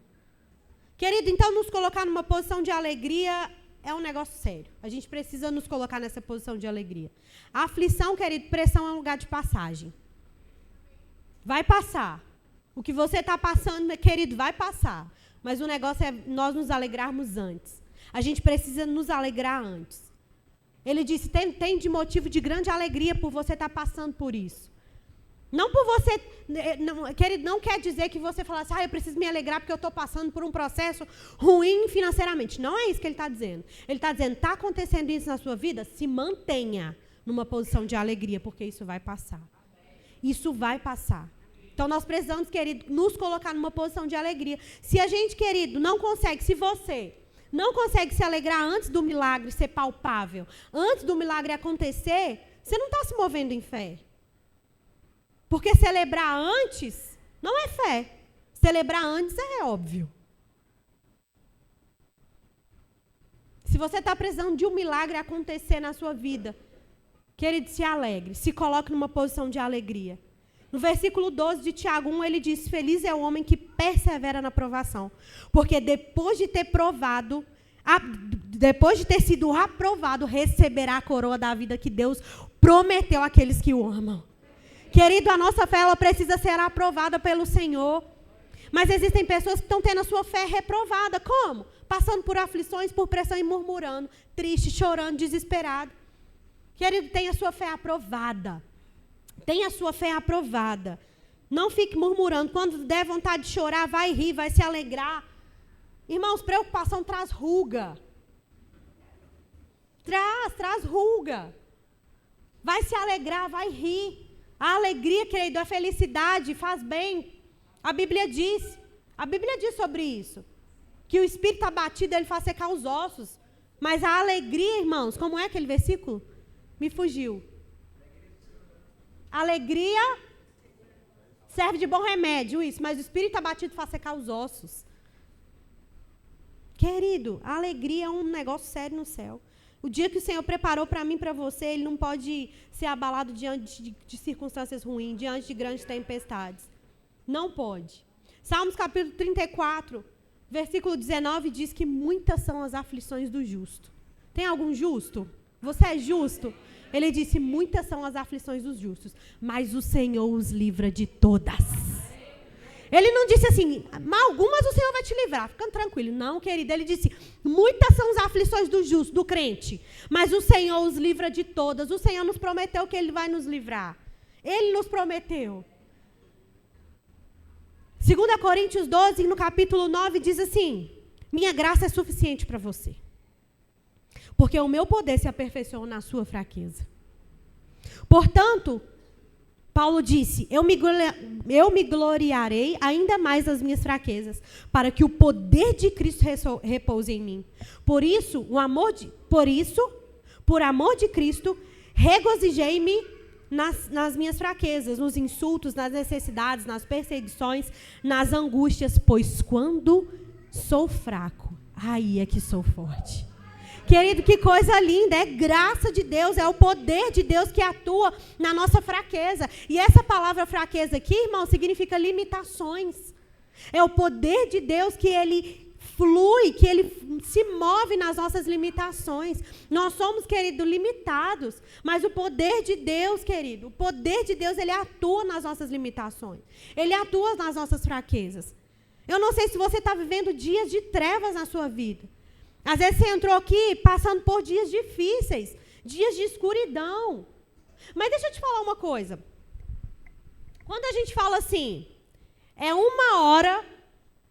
Querido, então nos colocar numa posição de alegria é um negócio sério. A gente precisa nos colocar nessa posição de alegria. A aflição, querido, pressão é um lugar de passagem. Vai passar. O que você está passando, querido, vai passar. Mas o negócio é nós nos alegrarmos antes. A gente precisa nos alegrar antes. Ele disse, tem de motivo de grande alegria por você estar passando por isso. Não por você, querido, não quer dizer que você fala assim, eu preciso me alegrar porque eu estou passando por um processo ruim financeiramente. Não é isso que ele está dizendo. Ele está dizendo, está acontecendo isso na sua vida? Se mantenha numa posição de alegria, porque isso vai passar. Isso vai passar. Então, nós precisamos, querido, nos colocar numa posição de alegria. Se a gente, querido, não consegue, se você não consegue se alegrar antes do milagre ser palpável, antes do milagre acontecer, você não está se movendo em fé. Porque celebrar antes não é fé. Celebrar antes é óbvio. Se você está precisando de um milagre acontecer na sua vida, querido, se alegre, se coloque numa posição de alegria. No versículo 12 de Tiago 1, ele diz, feliz é o homem que persevera na provação, porque depois de ter provado, depois de ter sido aprovado, receberá a coroa da vida que Deus prometeu àqueles que o amam. Querido, a nossa fé, ela precisa ser aprovada pelo Senhor. Mas existem pessoas que estão tendo a sua fé reprovada. Como? Passando por aflições, por pressão e murmurando, triste, chorando, desesperado. Querido, tenha a sua fé aprovada. Tenha a sua fé aprovada. Não fique murmurando. Quando der vontade de chorar, vai rir, vai se alegrar. Irmãos, preocupação traz ruga. Traz ruga. Vai se alegrar, vai rir. A alegria, querido, a felicidade faz bem. A Bíblia diz sobre isso. Que o espírito abatido, ele faz secar os ossos. Mas a alegria, irmãos, como é aquele versículo? Me fugiu. Alegria serve de bom remédio, isso. Mas o espírito abatido faz secar os ossos. Querido, a alegria é um negócio sério no céu. O dia que o Senhor preparou para mim e para você, Ele não pode ser abalado diante de circunstâncias ruins, diante de grandes tempestades. Não pode. Salmos capítulo 34, versículo 19, diz que muitas são as aflições do justo. Tem algum justo? Você é justo? Ele disse, muitas são as aflições dos justos, mas o Senhor os livra de todas. Ele não disse assim, algumas o Senhor vai te livrar, ficando tranquilo. Não, querido, ele disse, muitas são as aflições do justo, do crente, mas o Senhor os livra de todas. O Senhor nos prometeu que Ele vai nos livrar. Ele nos prometeu. 2 Coríntios 12, no capítulo 9, diz assim, minha graça é suficiente para você, porque o meu poder se aperfeiçoa na sua fraqueza. Portanto, Paulo disse, eu me gloriarei ainda mais das minhas fraquezas, para que o poder de Cristo repouse em mim. Por amor de Cristo, regozijei-me nas minhas fraquezas, nos insultos, nas necessidades, nas perseguições, nas angústias, pois quando sou fraco, aí é que sou forte. Querido, que coisa linda, é graça de Deus, é o poder de Deus que atua na nossa fraqueza. E essa palavra fraqueza aqui, irmão, significa limitações. É o poder de Deus que Ele flui, que ele se move nas nossas limitações. Nós somos, querido, limitados, mas o poder de Deus, querido, o poder de Deus, ele atua nas nossas limitações. Ele atua nas nossas fraquezas. Eu não sei se você está vivendo dias de trevas na sua vida. Às vezes você entrou aqui passando por dias difíceis, dias de escuridão. Mas deixa eu te falar uma coisa. Quando a gente fala assim, é 1h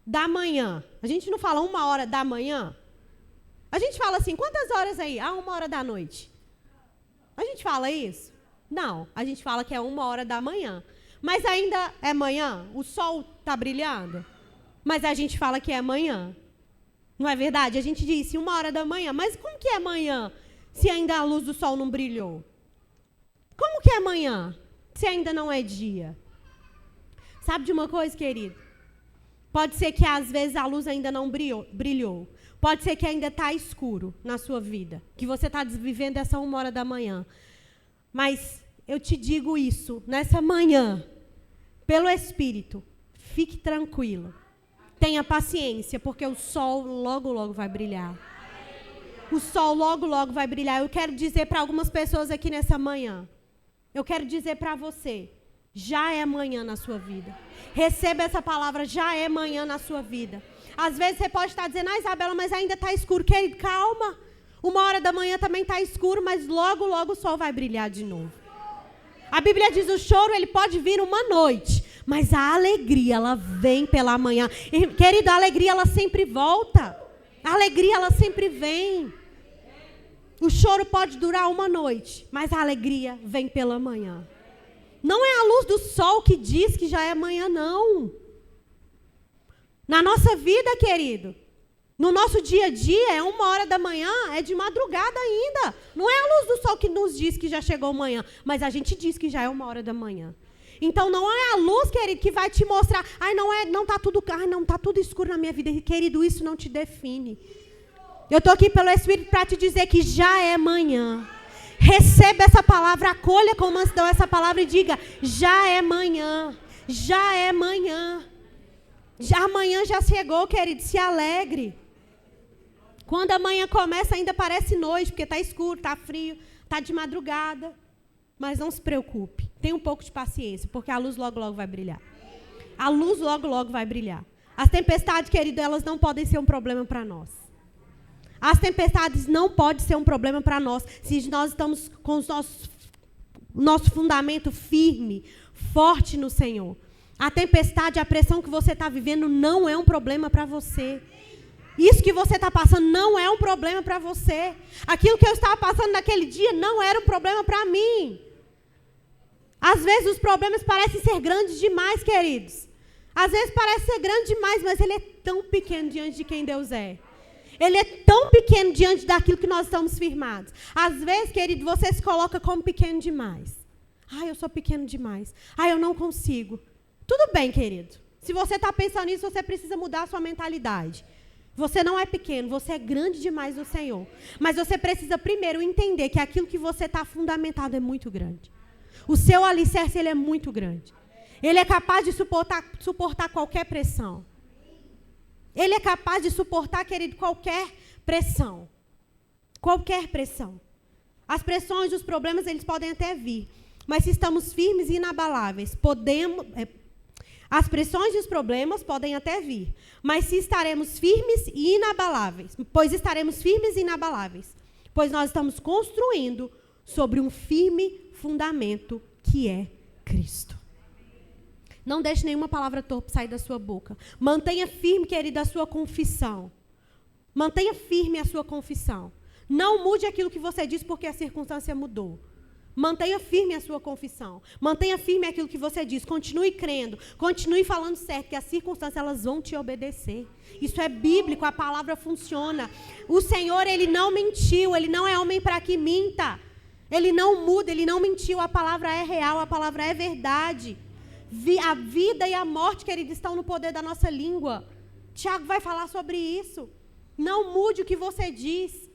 da manhã. A gente não fala 1h da manhã? A gente fala assim, quantas horas aí? 1h da noite. A gente fala isso? Não, a gente fala que é 1h da manhã. Mas ainda é manhã? O sol está brilhando? Mas a gente fala que é manhã. Não é verdade? A gente disse 1h da manhã. Mas como que é manhã se ainda a luz do sol não brilhou? Como que é manhã se ainda não é dia? Sabe de uma coisa, querido? Pode ser que às vezes a luz ainda não brilhou. Pode ser que ainda está escuro na sua vida. Que você está vivendo essa 1h da manhã. Mas eu te digo isso, nessa manhã, pelo Espírito, fique tranquilo. Tenha paciência, porque o sol logo, logo vai brilhar. O sol logo, logo vai brilhar. Eu quero dizer para algumas pessoas aqui nessa manhã. Eu quero dizer para você. Já é manhã na sua vida. Receba essa palavra, já é manhã na sua vida. Às vezes você pode estar dizendo, Isabela, mas ainda está escuro. Querido, calma. 1h da manhã também está escuro, mas logo, logo o sol vai brilhar de novo. A Bíblia diz, o choro ele pode vir uma noite, mas a alegria, ela vem pela manhã. E, querido, a alegria, ela sempre volta. A alegria, ela sempre vem. O choro pode durar uma noite, mas a alegria vem pela manhã. Não é a luz do sol que diz que já é manhã, não. Na nossa vida, querido, no nosso dia a dia, é 1h da manhã, é de madrugada ainda. Não é a luz do sol que nos diz que já chegou manhã, mas a gente diz que já é 1h da manhã. Então, não é a luz, querido, que vai te mostrar, não está tudo escuro na minha vida. Querido, isso não te define. Eu estou aqui pelo Espírito para te dizer que já é manhã. Receba essa palavra, acolha com mansidão essa palavra e diga, já é manhã, já é manhã. Já amanhã já chegou, querido, se alegre. Quando a manhã começa ainda parece noite, porque está escuro, está frio, está de madrugada. Mas não se preocupe, tenha um pouco de paciência, porque a luz logo, logo vai brilhar. A luz logo, logo vai brilhar. As tempestades, querido, elas não podem ser um problema para nós. As tempestades não podem ser um problema para nós, se nós estamos com o nosso fundamento firme, forte no Senhor. A tempestade, a pressão que você está vivendo não é um problema para você. Isso que você está passando não é um problema para você. Aquilo que eu estava passando naquele dia não era um problema para mim. Às vezes os problemas parecem ser grandes demais, queridos. Às vezes parece ser grande demais, mas ele é tão pequeno diante de quem Deus é. Ele é tão pequeno diante daquilo que nós estamos firmados. Às vezes, querido, você se coloca como pequeno demais. Eu sou pequeno demais. Eu não consigo. Tudo bem, querido. Se você está pensando nisso, você precisa mudar a sua mentalidade. Você não é pequeno, você é grande demais no Senhor. Mas você precisa primeiro entender que aquilo que você está fundamentado é muito grande. O seu alicerce, ele é muito grande. Ele é capaz de suportar qualquer pressão. Ele é capaz de suportar, querido, qualquer pressão. Qualquer pressão. As pressões, os problemas, eles podem até vir. Mas se estamos firmes e inabaláveis, as pressões e os problemas podem até vir. Mas se estaremos firmes e inabaláveis, pois estaremos firmes e inabaláveis, pois nós estamos construindo sobre um firme fundamento que é Cristo. Não deixe nenhuma palavra torpe sair da sua boca. Mantenha firme, querida, a sua confissão. Mantenha firme a sua confissão. Não mude aquilo que você diz porque a circunstância mudou. Mantenha firme a sua confissão. Mantenha firme aquilo que você diz. Continue crendo. Continue falando certo, que as circunstâncias elas vão te obedecer. Isso é bíblico, a palavra funciona. O Senhor, Ele não mentiu. Ele não é homem para que minta. Ele não muda, Ele não mentiu. A palavra é real, a palavra é verdade. A vida e a morte, querido, estão no poder da nossa língua. Tiago vai falar sobre isso. Não mude o que você diz.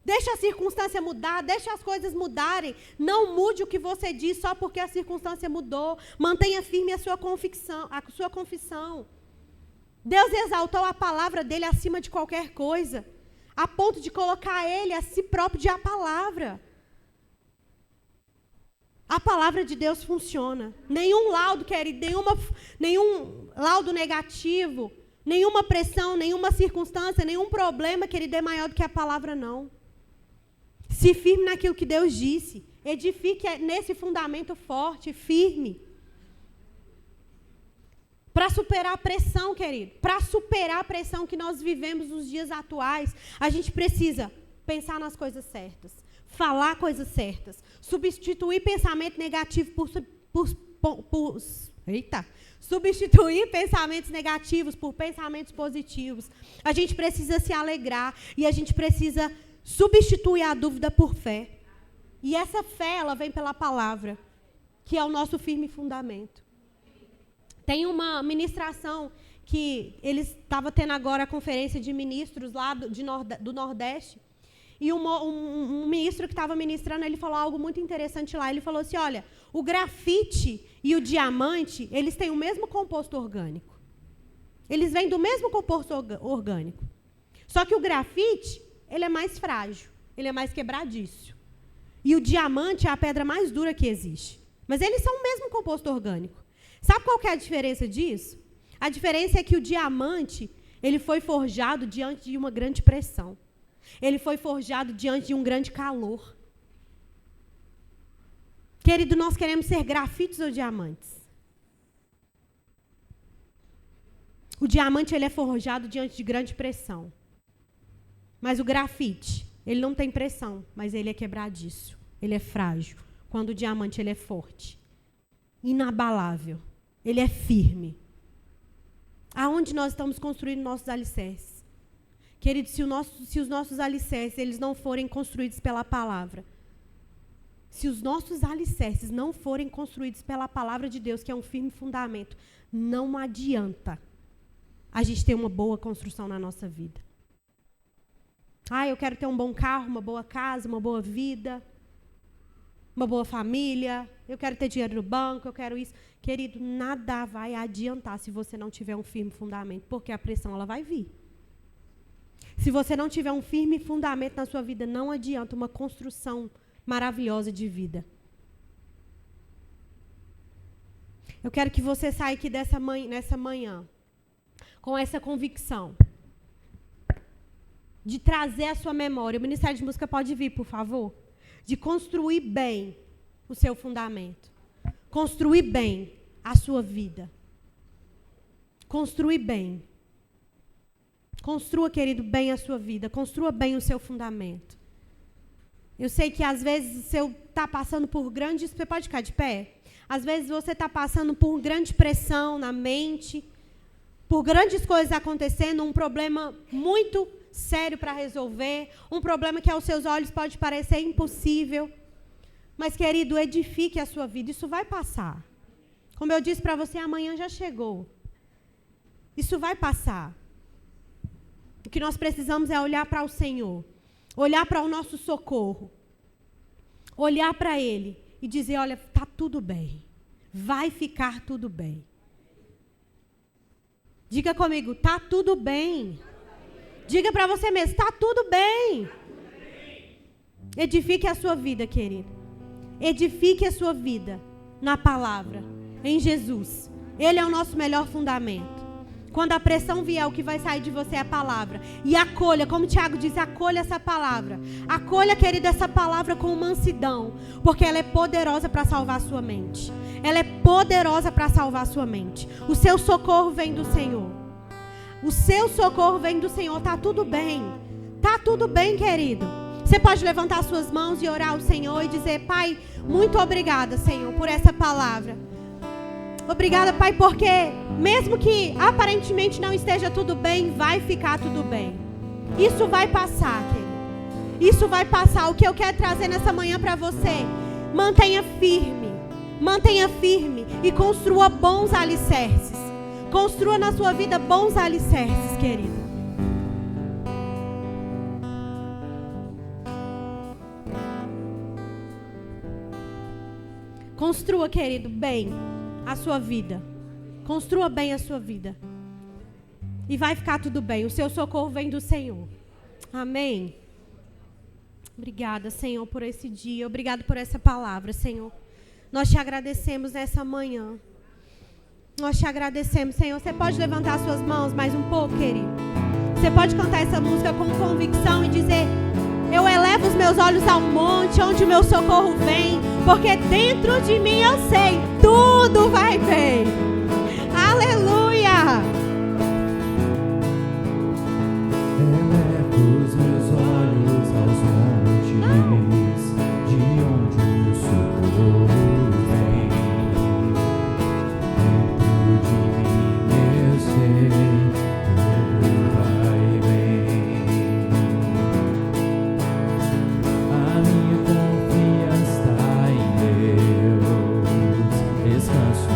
Deixa a circunstância mudar, deixa as coisas mudarem. Não mude o que você diz só porque a circunstância mudou. Mantenha firme a sua confissão. Deus exaltou a palavra dele acima de qualquer coisa, a ponto de colocar ele a si próprio de a palavra. A palavra de Deus funciona. Nenhum laudo, querido, nenhum laudo negativo, nenhuma pressão, nenhuma circunstância, nenhum problema, querido, é maior do que a palavra, não. Se firme naquilo que Deus disse. Edifique nesse fundamento forte, firme. Para superar a pressão, querido, para superar a pressão que nós vivemos nos dias atuais, a gente precisa pensar nas coisas certas, falar coisas certas, substituir pensamento negativo substituir pensamentos negativos por pensamentos positivos. A gente precisa se alegrar e a gente precisa substituir a dúvida por fé. E essa fé, ela vem pela palavra, que é o nosso firme fundamento. Tem uma ministração que eles estavam tendo agora a conferência de ministros lá do Nordeste. E um ministro que estava ministrando, ele falou algo muito interessante lá. Ele falou assim, olha, o grafite e o diamante, eles têm o mesmo composto orgânico. Eles vêm do mesmo composto orgânico. Só que o grafite, ele é mais frágil, ele é mais quebradiço. E o diamante é a pedra mais dura que existe. Mas eles são o mesmo composto orgânico. Sabe qual que é a diferença disso? A diferença é que o diamante, ele foi forjado diante de uma grande pressão. Ele foi forjado diante de um grande calor. Querido, nós queremos ser grafites ou diamantes? O diamante, ele é forjado diante de grande pressão. Mas o grafite, ele não tem pressão, mas ele é quebradiço. Ele é frágil. Quando o diamante, ele é forte. Inabalável. Ele é firme. Aonde nós estamos construindo nossos alicerces? Querido, se os nossos alicerces eles não forem construídos pela palavra, se os nossos alicerces não forem construídos pela palavra de Deus, que é um firme fundamento, não adianta a gente ter uma boa construção na nossa vida. Eu quero ter um bom carro, uma boa casa, uma boa vida, uma boa família, eu quero ter dinheiro no banco, eu quero isso. Querido, nada vai adiantar se você não tiver um firme fundamento, porque a pressão ela vai vir. Se você não tiver um firme fundamento na sua vida, não adianta uma construção maravilhosa de vida. Eu quero que você saia aqui nessa manhã com essa convicção de trazer à sua memória. O Ministério de Música pode vir, por favor? De construir bem o seu fundamento. Construir bem a sua vida. Construir bem. Construa, querido, bem a sua vida. Construa bem o seu fundamento. Eu sei que, às vezes, você está passando por grandes... Você pode ficar de pé? Às vezes, você está passando por grande pressão na mente, por grandes coisas acontecendo, um problema muito sério para resolver, um problema que aos seus olhos pode parecer impossível. Mas, querido, edifique a sua vida. Isso vai passar. Como eu disse para você, amanhã já chegou. Isso vai passar. O que nós precisamos é olhar para o Senhor, olhar para o nosso socorro, olhar para Ele e dizer, olha, está tudo bem, vai ficar tudo bem. Diga comigo, está tudo bem. Diga para você mesmo, está tudo bem. Edifique a sua vida, querido. Edifique a sua vida na palavra, em Jesus. Ele é o nosso melhor fundamento. Quando a pressão vier, o que vai sair de você é a palavra. E acolha, como o Tiago diz, acolha essa palavra. Acolha, querida, essa palavra com mansidão. Porque ela é poderosa para salvar a sua mente. Ela é poderosa para salvar a sua mente. O seu socorro vem do Senhor. O seu socorro vem do Senhor. Está tudo bem. Está tudo bem, querido. Você pode levantar suas mãos e orar ao Senhor e dizer, Pai, muito obrigada, Senhor, por essa palavra. Obrigada, Pai, porque mesmo que aparentemente não esteja tudo bem, vai ficar tudo bem. Isso vai passar, querido. Isso vai passar. O que eu quero trazer nessa manhã para você, mantenha firme e construa bons alicerces. Construa na sua vida bons alicerces, querido. Construa, querido, bem a sua vida. Construa bem a sua vida. E vai ficar tudo bem. O seu socorro vem do Senhor. Amém. Obrigada, Senhor, por esse dia. Obrigado por essa palavra, Senhor. Nós te agradecemos nessa manhã. Nós te agradecemos, Senhor. Você pode levantar suas mãos mais um pouco, querido? Você pode cantar essa música com convicção e dizer: eu elevo os meus olhos ao monte, onde o meu socorro vem, porque dentro de mim eu sei, tudo vai bem. Aleluia! Elevo os meus olhos aos montes, de onde o socorro vem. Dentro de mim eu sei, tudo vai bem. A minha confiança está em Deus, descanso